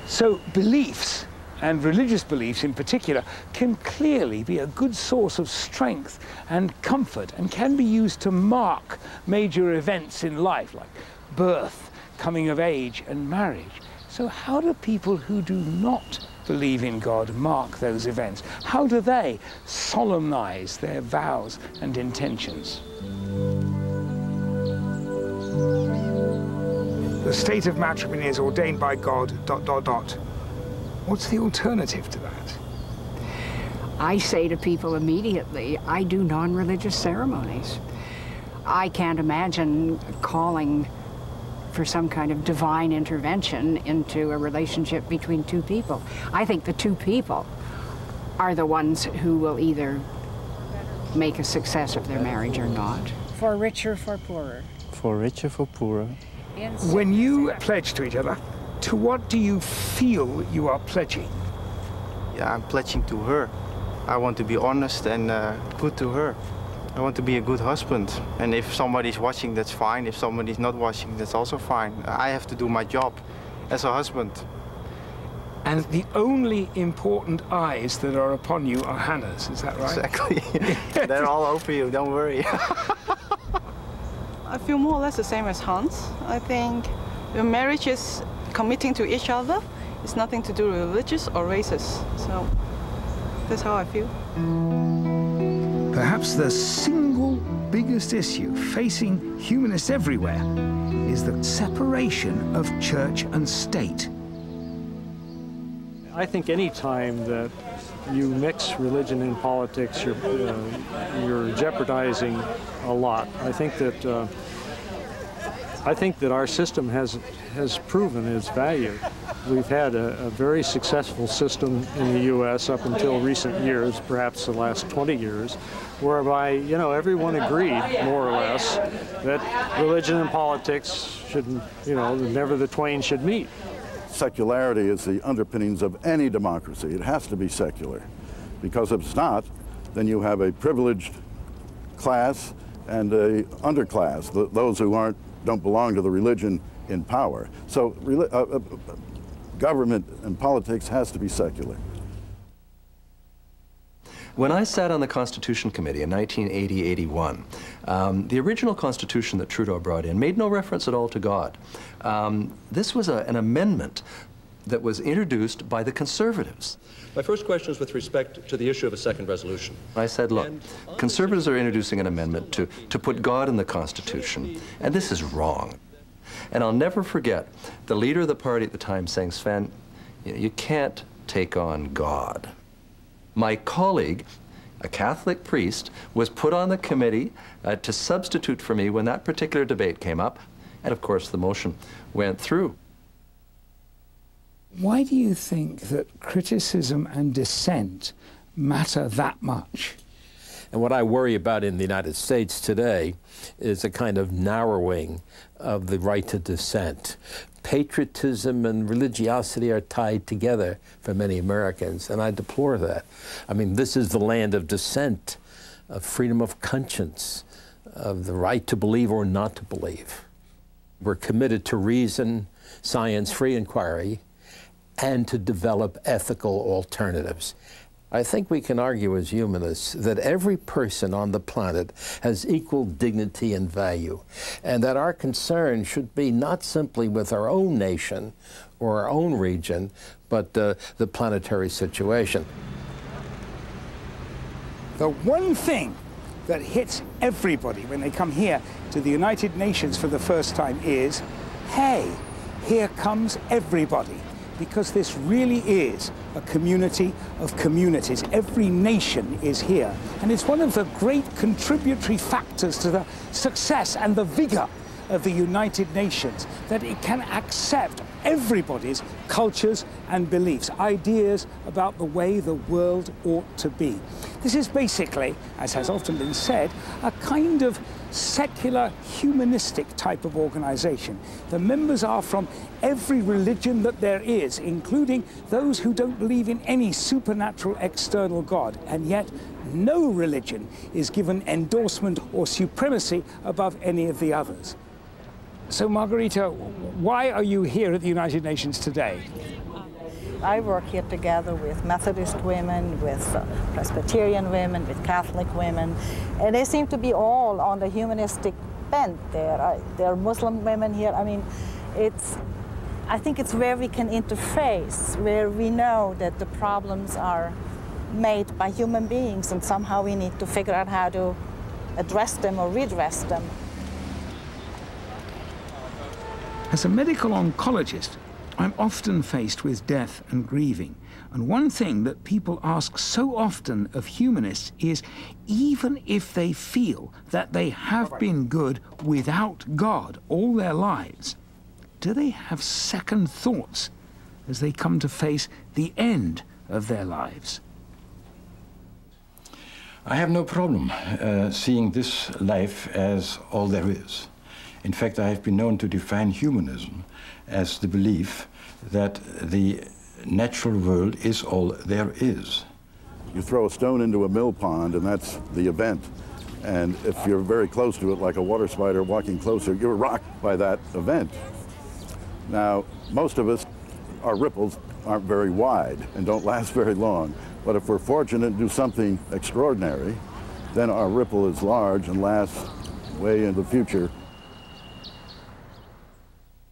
So beliefs, and religious beliefs in particular, can clearly be a good source of strength and comfort, and can be used to mark major events in life, like birth, coming of age, and marriage. So how do people who do not believe in God mark those events? How do they solemnize their vows and intentions? The state of matrimony is ordained by God, ... What's the alternative to that? I say to people immediately, I do non-religious ceremonies. I can't imagine calling for some kind of divine intervention into a relationship between two people. I think the two people are the ones who will either make a success of their marriage or not. For richer, for poorer. For richer, for poorer. When you pledge to each other, to what do you feel you are pledging? Yeah, I'm pledging to her. I want to be honest and good to her. I want to be a good husband. And if somebody's watching, that's fine. If somebody's not watching, that's also fine. I have to do my job as a husband. And the only important eyes that are upon you are Hannah's, is that right? Exactly. They're all over you, don't worry. I feel more or less the same as Hans. I think your marriage is committing to each other. It's nothing to do with religious or races. So that's how I feel. Perhaps the single biggest issue facing humanists everywhere is the separation of church and state. I think any time that you mix religion and politics, you're jeopardizing a lot. I think that our system has proven its value. We've had a very successful system in the U.S. up until recent years, perhaps the last 20 years, whereby, you know, everyone agreed, more or less, that religion and politics should, you know, never the twain should meet. Secularity is the underpinnings of any democracy. It has to be secular, because if it's not, then you have a privileged class and a underclass, those who don't belong to the religion in power. So government and politics has to be secular. When I sat on the Constitution Committee in 1980-81, the original Constitution that Trudeau brought in made no reference at all to God. This was an amendment that was introduced by the Conservatives. My first question is with respect to the issue of a second resolution. I said, look, Conservatives are introducing an amendment to put God in the Constitution, and this is wrong. And I'll never forget the leader of the party at the time saying, Sven, you can't take on God. My colleague, a Catholic priest, was put on the committee to substitute for me when that particular debate came up, and of course the motion went through. Why do you think that criticism and dissent matter that much? And what I worry about in the United States today is a kind of narrowing of the right to dissent. Patriotism and religiosity are tied together for many Americans, and I deplore that. I mean, this is the land of dissent, of freedom of conscience, of the right to believe or not to believe. We're committed to reason, science, free inquiry, and to develop ethical alternatives. I think we can argue as humanists that every person on the planet has equal dignity and value, and that our concern should be not simply with our own nation or our own region, but the planetary situation. The one thing that hits everybody when they come here to the United Nations for the first time is, hey, here comes everybody. Because this really is a community of communities. Every nation is here. And it's one of the great contributory factors to the success and the vigor of the United Nations, that it can accept everybody's cultures and beliefs, ideas about the way the world ought to be. This is basically, as has often been said, a kind of secular humanistic type of organization. The members are from every religion that there is, including those who don't believe in any supernatural external God, and yet no religion is given endorsement or supremacy above any of the others. So, Margarita, why are you here at the United Nations today? I work here together with Methodist women, with Presbyterian women, with Catholic women, and they seem to be all on the humanistic bent. There are Muslim women here. I mean, I think it's where we can interface, where we know that the problems are made by human beings, and somehow we need to figure out how to address them or redress them. As a medical oncologist, I'm often faced with death and grieving. And one thing that people ask so often of humanists is, even if they feel that they have been good without God all their lives, do they have second thoughts as they come to face the end of their lives? I have no problem seeing this life as all there is. In fact, I have been known to define humanism as the belief that the natural world is all there is. You throw a stone into a mill pond, and that's the event. And if you're very close to it, like a water spider walking closer, you're rocked by that event. Now, most of us, our ripples aren't very wide and don't last very long. But if we're fortunate to do something extraordinary, then our ripple is large and lasts way in the future